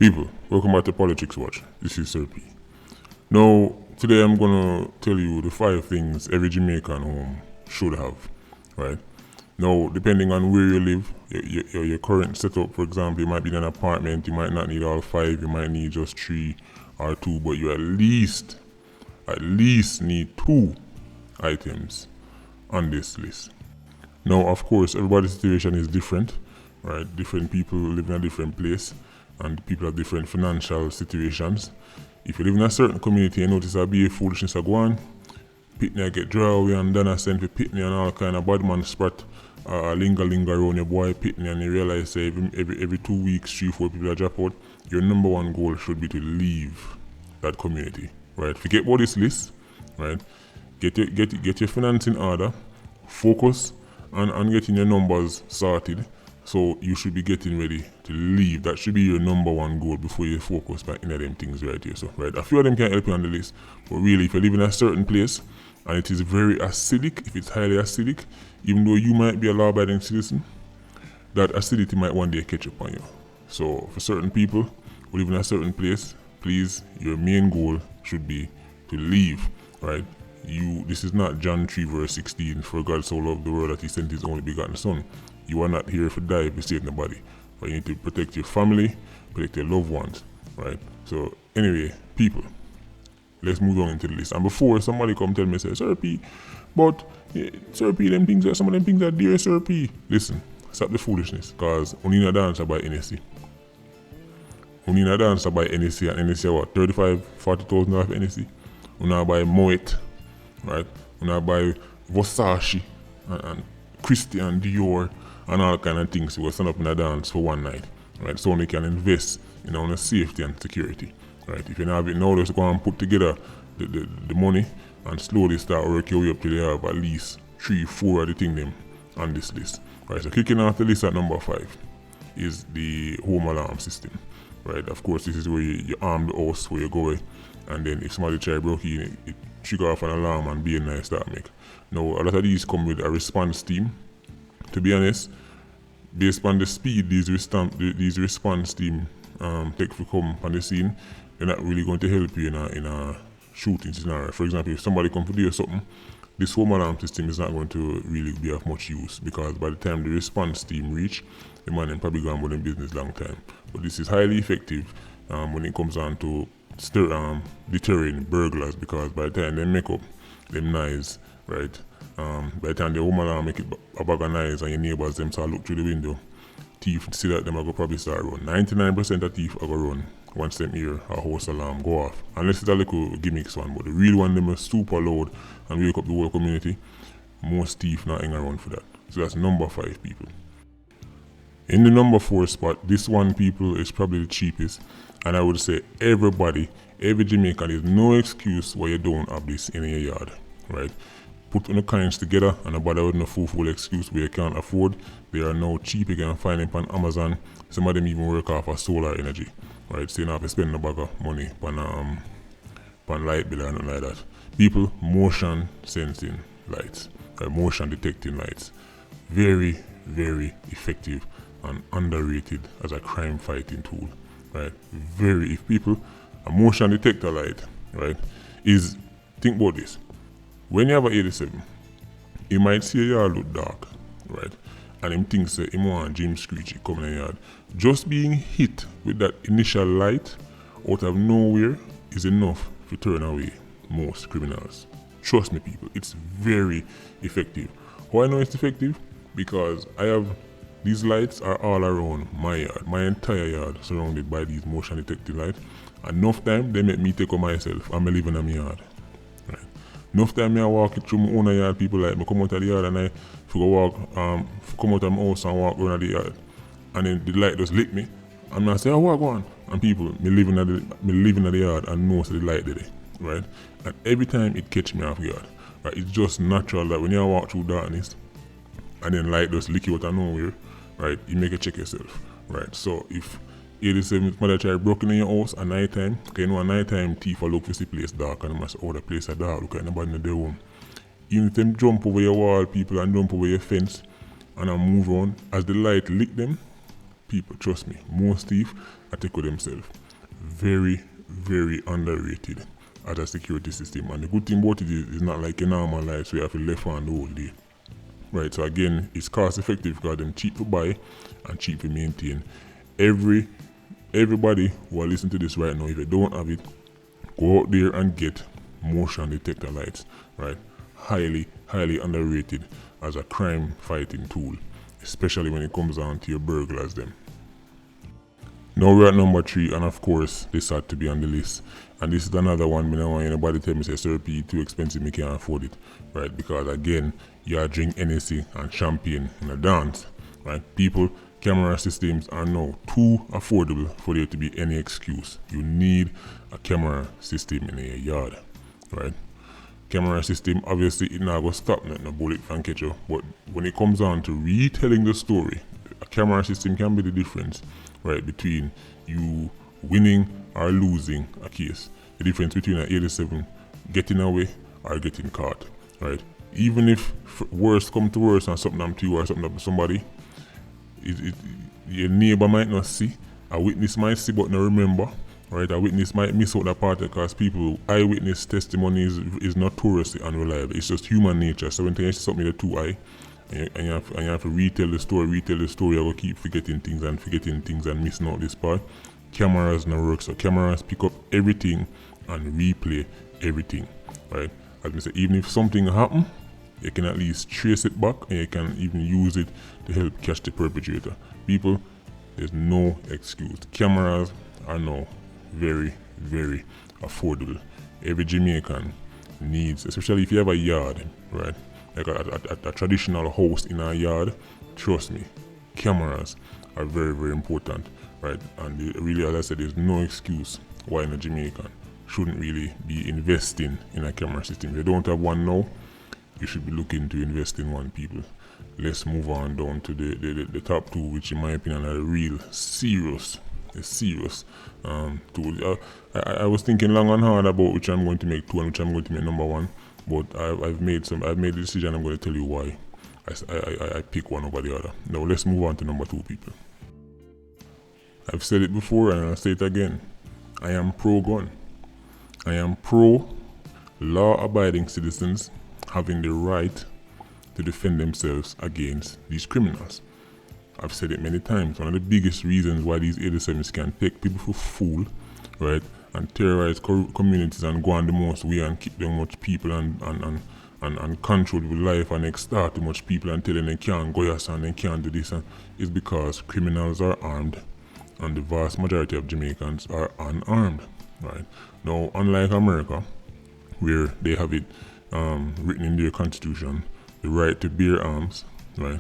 People, welcome back to Politics Watch. This is Sir P. Now, today I'm gonna tell you the 5 things every Jamaican home should have, right? Now, depending on where you live, your current setup, for example, you might be in an apartment, you might not need all 5, you might need just 3 or 2, but you at least need 2 items on this list. Now, of course, everybody's situation is different, right? Different people live in a different place, and people have different financial situations. If you live in a certain community and notice a be foolishness a go on, Pitney get draw away and Dana send for Pitney and all kind of bad man sprat linger around your boy Pitney, and you realize say every 2 weeks, 3-4 people are drop out, your number one goal should be to leave that community, right? Forget about this list, right? Get your finance in order, focus on getting your numbers sorted. So you should be getting ready to leave. That should be your number one goal before you focus on any of them things right here. So, right, a few of them can help you on the list. But really, if you live in a certain place and it is very acidic, if it's highly acidic, even though you might be a law-abiding citizen, that acidity might one day catch up on you. So for certain people who live in a certain place, please, your main goal should be to leave, right? This is not John 3 verse 16, for God so loved the world that he sent his only begotten son. You are not here to die to save nobody, but you need to protect your family, protect your loved ones, right? So anyway, people, let's move on into the list. And before somebody come tell me, say, Sir P, but Sir P, some of them things are dear, Sir P. Listen, stop the foolishness, cause we need a dancer by NSC. We need a dancer by NSC, and NSC what, 35, 40,000 off NSC? We now buy Moet, right? We now buy Versace and Christian Dior and all kind of things. We will stand up in a dance for one night, right? So we can invest in our safety and security, right? If you now have it now, just go and put together the money and slowly start working your way up till you have at least 3-4 of the things them on this list, right? So kicking off the list at number 5 is the home alarm system, right? Of course, this is where you arm the house where you go, and then if somebody try broke in, it trigger off an alarm and be a nice start make. Now, a lot of these come with a response team. To be honest, based on the speed these response team take to come on the scene, they're not really going to help you in a shooting scenario. For example, if somebody come to do something, this home alarm system is not going to really be of much use, because by the time the response team reach, the man is probably gone with their business long time. But this is highly effective when it comes on to deterring burglars, because by the time they make up them knives, right? By the time the home alarm make it a bag of knives and your neighbors them start look through the window, thief see that them are going probably start run. 99% of thief are going to run once them hear a house alarm go off. Unless it's a little gimmicks one, but the real one them are super loud and wake up the whole community. Most thief not hang around for that. So that's number 5, people. In the number 4 spot, this one, people, is probably the cheapest, and I would say every Jamaican, is no excuse why you don't have this in your yard, right? Put on the coins together and nobody with no full excuse where you can't afford. They are now cheap. You can find them on Amazon. Some of them even work off of solar energy, right? So you don't have to spend a bag of money on light bill or nothing like that. People, motion sensing lights, motion detecting lights, very, very effective and underrated as a crime fighting tool, right? If people, a motion detector light, right, think about this. When you have an 87, you might see a yard look dark, right? And him thinks that him want Jim Screechy coming in the yard. Just being hit with that initial light out of nowhere is enough to turn away most criminals. Trust me, people, it's very effective. How I know it's effective? Because these lights are all around my yard, my entire yard, surrounded by these motion detecting lights. Enough time they make me take on myself. I'm living in my yard. Right? Enough time I walk through my own yard, people like me come out of the yard and I come out of my house and walk around the yard. And then the light just lit me. I'm not saying, what go on? And people, me living at the yard and know so the light there, right? And every time it catch me off guard. Right? It's just natural that when you walk through darkness and then light just lick you out of nowhere, right? You make a check yourself, right? So if 87 mother child broken in your house at night time, okay, you know, at night time thief will look for the place dark and you must the place is dark, look at nobody in their room. Even if them jump over your wall, people, and jump over your fence and move on, as the light lick them, People, trust me, most thief I take with themselves. Very, very underrated as a security system. And the good thing about it is it's not like a normal life, so you have to left hand the whole day. Right, so again, it's cost effective because them cheap to buy and cheap to maintain. Everybody who are listening to this right now, if you don't have it, go out there and get motion detector lights. Right, highly, highly underrated as a crime fighting tool, especially when it comes down to your burglars them. Now we're at number 3, and of course this had to be on the list. And this is another one, I don't want anybody tell me say SRP too expensive, me can't afford it. Right, because again, you drink NSC and champagne in a dance. Right, people, camera systems are now too affordable for there to be any excuse. You need a camera system in your yard. Right, camera system, obviously it not gonna stop no bullet from catch you, but when it comes down to retelling the story, a camera system can be the difference, right, between you winning or losing a case. The difference between an 87 getting away or getting caught, right? Even if worst come to worst and something happened to you or something happened to somebody, your neighbor might not see, a witness might see but not remember, right? A witness might miss out that part because eyewitness testimony is notoriously unreliable. It's just human nature. So when you see something with the two eye, and you have to retell the story, I will keep forgetting things and missing out this part. Cameras now work, so cameras pick up everything and replay everything, right? As I say, even if something happen, you can at least trace it back and you can even use it to help catch the perpetrator. People, there's no excuse. Cameras are now very, very affordable. Every Jamaican needs, especially if you have a yard, right? Like a traditional house in a yard, trust me, cameras are very, very important, right? And really, as I said, there's no excuse why a Jamaican shouldn't really be investing in a camera system. If you don't have one now, you should be looking to invest in one, people. Let's move on down to the top 2, which in my opinion are real serious tool. I was thinking long and hard about which I'm going to make 2 and which I'm going to make number 1, but I've made the decision. I'm going to tell you why I pick one over the other. Now let's move on to number 2, people. I've said it before and I'll say it again. I am pro-gun. I am pro law-abiding citizens having the right to defend themselves against these criminals. I've said it many times. One of the biggest reasons why these 87s can take people for fool, right, and terrorize communities and go on the most way and keep them much people and control with life and extort too much people and tell them they can't go yes and they can't do this, and is because criminals are armed and the vast majority of Jamaicans are unarmed, right? Now, unlike America, where they have it written in their constitution, the right to bear arms, right?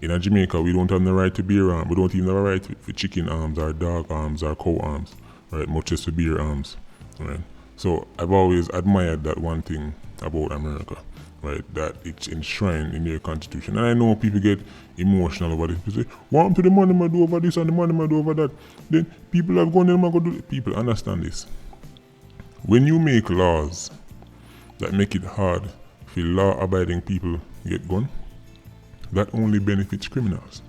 In Jamaica, we don't have the right to bear arms. We don't even have a right for chicken arms or dog arms or cow arms, right? Much less to bear arms, right? So I've always admired that one thing about America, right? That it's enshrined in their constitution. And I know people get emotional over this. People say, what to the money I do over this and the money I do over that? Then people have gone and go do it. People understand this. When you make laws that make it hard for law-abiding people get gun, that only benefits criminals.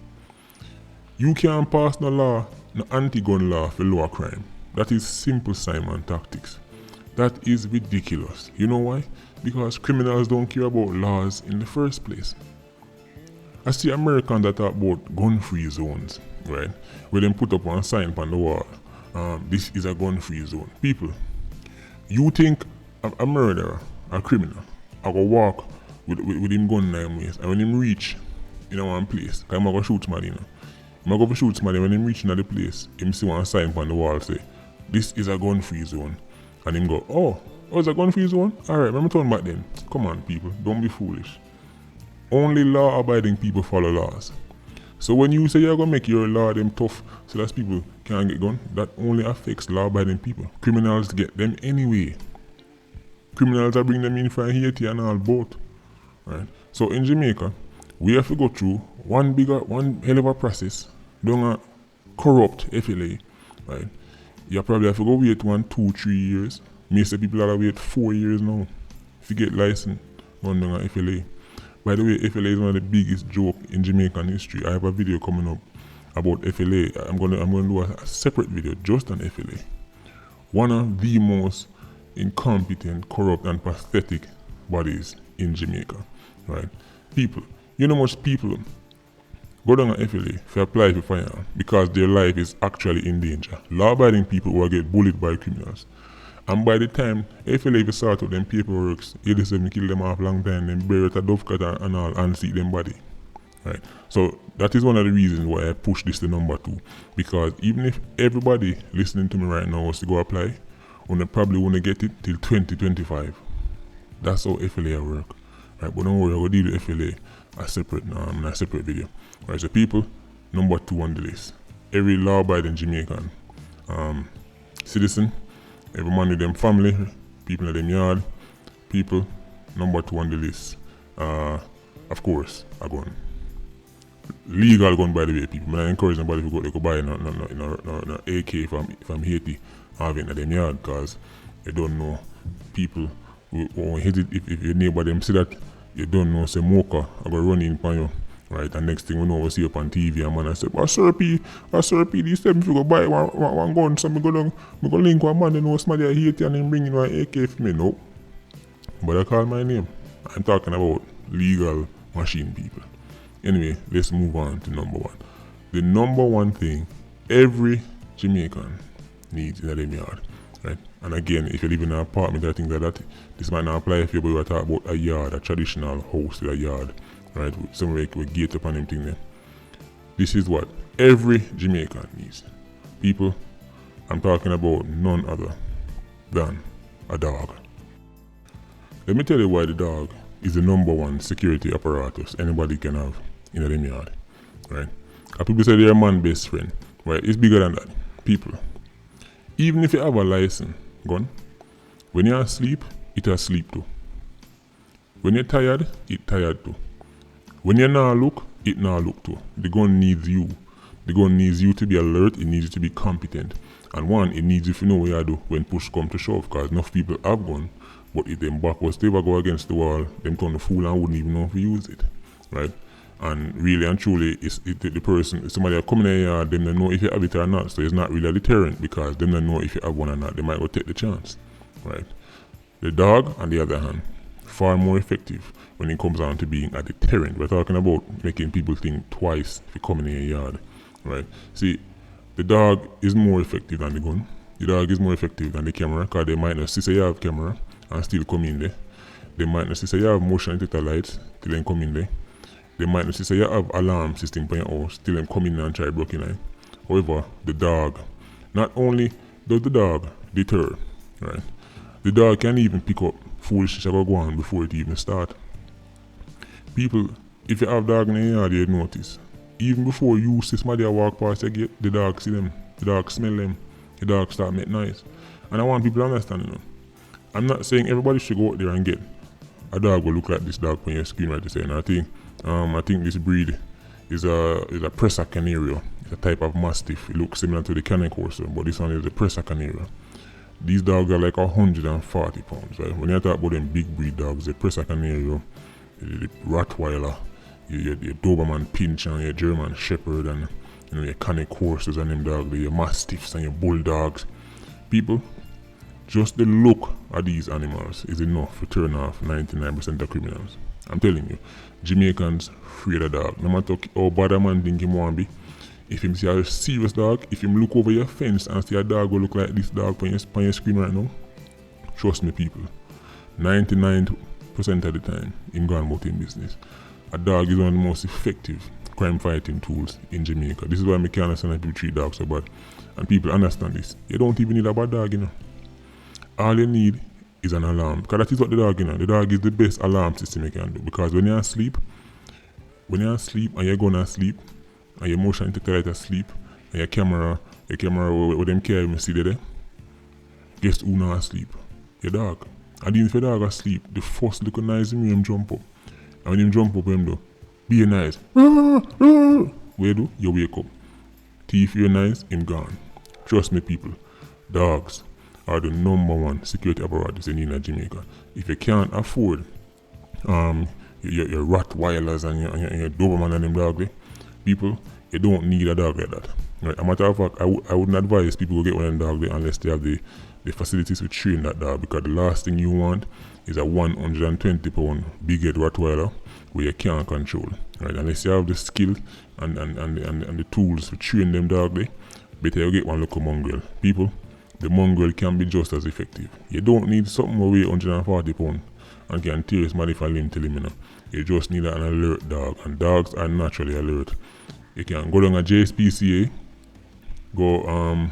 You can't pass no law, no anti-gun law for lower crime. That is simple Simon tactics. That is ridiculous. You know why? Because criminals don't care about laws in the first place. I see Americans that talk about gun-free zones, right? Where they put up one sign on the wall. This is a gun-free zone. People, you think a murderer, a criminal, I go walk with him gun 9 ways, and when him reach in one place, because I'm going to shoot somebody, you know. I'm going to shoot somebody. When him reach in the place, him see one sign on the wall say, this is a gun-free zone. And him go, oh, it's a gun-free zone? Alright, let me turn back then. Come on, people, don't be foolish. Only law-abiding people follow laws. So when you say you're going to make your law them tough so that people can't get gun, that only affects law-abiding people. Criminals get them anyway. Criminals are bring them in from Haiti and all both. Right? So in Jamaica, we have to go through one hell of a process. Don't corrupt FLA, right? You probably have to go wait 1, 2, 3 years. May say people are wait 4 years now to get license on FLA. By the way, FLA is one of the biggest joke in Jamaican history. I have a video coming up about FLA. I'm gonna do a separate video just on FLA. One of the most incompetent, corrupt, and pathetic bodies in Jamaica. Right? People, you know much people go down on FLA to apply for fire because their life is actually in danger. Law-abiding people who get bullied by criminals. And by the time FLA will sort out them paperwork, 87 kill them off long time, then bury it a dove cut and all, and see them body. Right? So that is one of the reasons why I push this to number 2. Because even if everybody listening to me right now was to go apply, they probably won't get it till 2025. That's how FLA work. Right? But don't worry, I will deal with FLA a separate video. Right? So people, number 2 on the list. Every law-abiding Jamaican citizen, every man with them family, people in them yard, people, number 2 on the list. Of course, a gun. Legal gun, by the way, people. I encourage somebody to go buy no AK from Haiti, have it in them yard, because you don't know people who hit it. If your neighbor them see that, you don't know, say mocha, I go run in upon you. Right, and next thing we know, we see up on TV, and man I say, Sir P, these time if you go buy one gun, so I go link one man, you know, somebody I hate and him bringing one AK for me. No. But I call my name. I'm talking about legal machine people. Anyway, let's move on to number 1. The number 1 thing every Jamaican needs in a yard. Right? And again, if you live in an apartment or things like that, this might not apply if you're talking about a yard, a traditional house with a yard. Right, somewhere with gate upon them thing there. This is what every Jamaican needs. People, I'm talking about none other than a dog. Let me tell you why the dog is the number 1 security apparatus anybody can have in a yard. Right? People say they're a man's best friend. Right? It's bigger than that. People, even if you have a license gun, when you're asleep, it asleep too. When you're tired, it tired too. When you not look, it not look too. The gun needs you. The gun needs you to be alert, it needs you to be competent. And one, it needs you to know what you do when push come to shove, because enough people have gun, but if them back was to ever go against the wall, them turn the fool and wouldn't even know if you use it. Right? And really and truly, the person, somebody that come in here, them don't know if you have it or not, so it's not really a deterrent, because them don't know if you have one or not. They might go take the chance. Right? The dog, on the other hand, far more effective when it comes down to being a deterrent. We're talking about making people think twice if you come in your yard. Right? See, the dog is more effective than the gun. The dog is more effective than the camera, because they might not see say you have camera and still come in there. They might not see say you have motion detector lights till then come in there. They might not see say you have alarm system for your house till them come in and try breaking in. However, the dog, not only does the dog deter, right? The dog can even pick up foolishness that go on before it even start. People, if you have dog in your yard, you notice. Even before you see somebody walk past your gate, the dog see them, the dog smell them, the dog start make noise. And I want people to understand, you know. I'm not saying everybody should go out there and get a dog will look like this dog when you screen right to say. And I think this breed is a Presa Canario. It's a type of Mastiff. It looks similar to the Canin Corso, but this one is the Presa Canario. These dogs are like 140 pounds, right? When you talk about them big breed dogs, the Presa Canario, the Rottweiler, your Doberman Pinch and your German Shepherd and your Canin Corsas and them dogs, your Mastiffs and your Bulldogs. People, just the look of these animals is enough to turn off 99% of criminals. I'm telling you, Jamaicans afraid of dog. No matter how bad a man think him want be, if him see a serious dog, if him look over your fence and see a dog will look like this dog on your screen right now, trust me people, 99% of the time, him gone about in business. A dog is one of the most effective crime fighting tools in Jamaica. This is why I can't understand how people treat dogs so bad. And people understand this. You don't even need a bad dog, you know. All you need is an alarm. Because that is what the dog, you know. The dog is the best alarm system you can do. Because when you're asleep and you're going to sleep, and your motion detector light asleep, and your camera with them carry me see there, guess who not asleep? Your dog. And even if your dog asleep, the first little noise him jump up. And when him jump up, him do, be a nice. Where you do? You wake up. Thief your nice, him gone. Trust me people, dogs are the number 1 security apparatus in Jamaica. If you can't afford your Rottweilers and your Doberman and them dogs, people, You don't need a dog like that. Right? A matter of fact, I wouldn't advise people to get one of them dogs there unless they have the facilities to train that dog, because the last thing you want is a 120 pound big head Rottweiler where you can't control. Right? Unless you have the skill and the tools to train them dog there, better you get one local mongrel. People, the mongrel can be just as effective. You don't need something who weigh 140 pounds and can tear his body from limb to limb. You just need an alert dog, and dogs are naturally alert. You can go down a JSPCA, go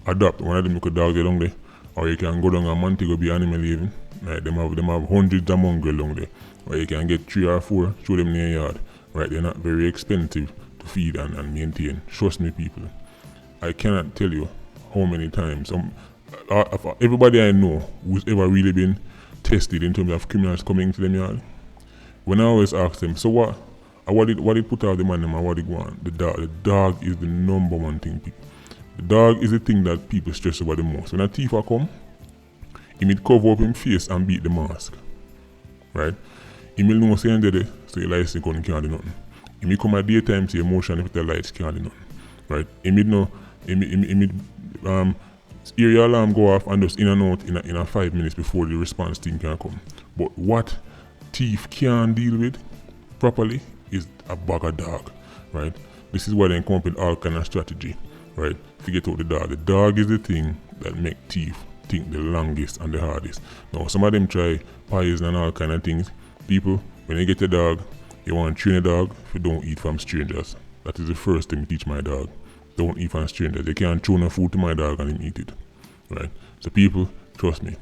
adopt one of them little dogs down there, or you can go down a Montego Bay Animal Haven. Right, them have hundreds of mongrel down there, or you can get 3 or 4, throw them in your yard. Right, they're not very expensive to feed and maintain. Trust me, people. I cannot tell you how many times everybody I know who's ever really been tested in terms of criminals coming to them yard, when I always ask them, so what did put out the man and what did go on? The dog is the number one thing, people. The dog is the thing that people stress about the most. When a thief come, he may cover up his face and beat the mask. Right? He may know say there, so your lights can't do nothing. He may come at daytime, so your motion if the lights can't do nothing. Right? He may know hear your alarm go off and just in and out in a 5 minutes before the response team can come. But what thief can deal with properly is a bag of dog, right? This is why they come up with all kind of strategy, right? To get out the dog. The dog is the thing that make thief think the longest and the hardest. Now some of them try poison and all kind of things. People, when you get a dog, you want to train a dog if you don't eat from strangers. That is the first thing I teach my dog. Don't eat from strangers. You can't throw no food to my dog and him eat it. Right? So people, trust me.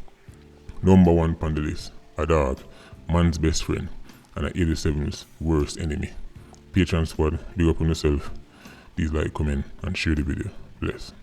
Number one on the list, a dog, man's best friend, and an 87's worst enemy. Patreon squad, big up on yourself. Please like, comment, and share the video. Bless.